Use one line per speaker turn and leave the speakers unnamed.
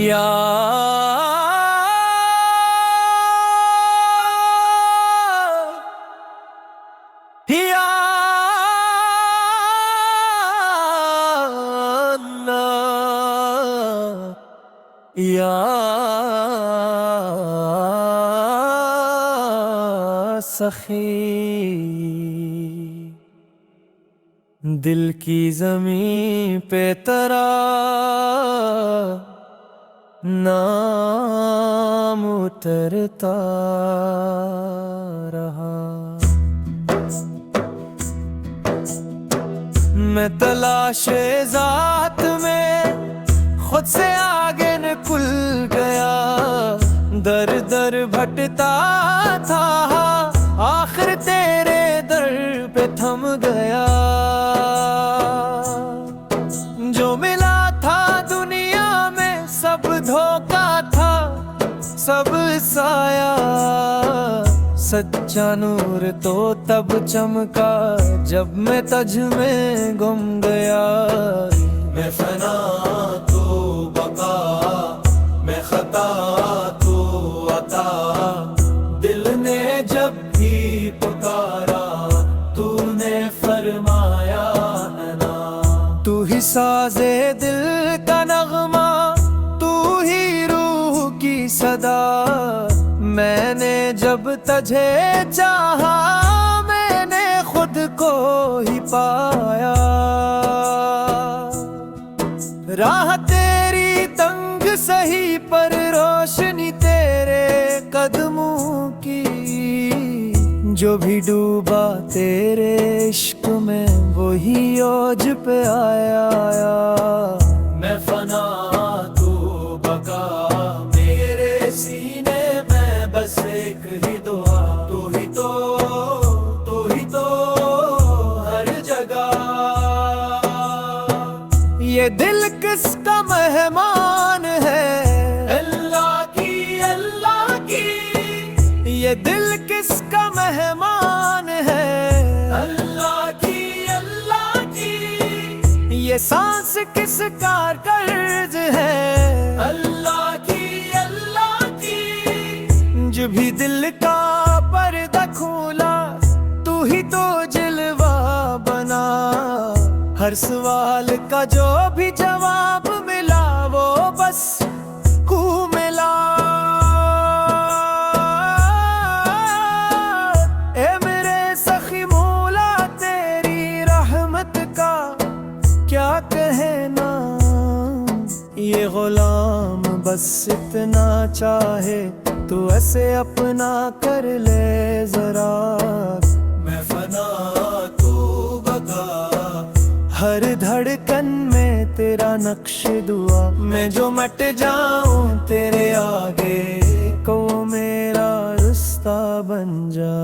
या या या सखी, दिल की ज़मीं पे तेरा नाम उतरता रहा। मैं तलाशे ज़ात में खुद से आगे निकल गया, दर दर भटता था, आखिर तेरे दर पे थम गया। जो मिला था दुनिया में सब धोखा था, सब साया। सच्चा नूर तो तब चमका जब मैं तज में गुम गया। मैं फना तो बका, मैं खता तो अता, दिल ने जब भी पुकारा तूने फरमाया ना। तू ही साज़े दिल का नगमा, तू ही रूह की सदा। मैंने जब तुझे चाहा मैंने खुद को ही पाया। राह तेरी तंग सही पर रोशनी तेरे कदमों की। जो भी डूबा तेरे इश्क में वही ओज पे आया। मैं फना तू बका, मेरे सीने में बस एक ही दुआ। तू ही तो हर जगह। ये दिल किसका मेहमान है, अल्लाह की। ये दिल किसका मेहमान है, अल्लाह की। ये सांस किसका कर्ज है, अल्लाह की। जो भी दिल का पर्दा खोला तू ही तो जलवा बना। हर सवाल का जो भी जवाब मिला वो बस तू मिला। ए मेरे सखी मौला तेरी रहमत का क्या कहना। ये गुलाम बस इतना चाहे तू ऐसे अपना कर ले जरा। मैं फना तू बका, हर धड़कन में तेरा नक्श दुआ। मैं जो मट जाऊं तेरे आगे को मेरा रास्ता बन जा।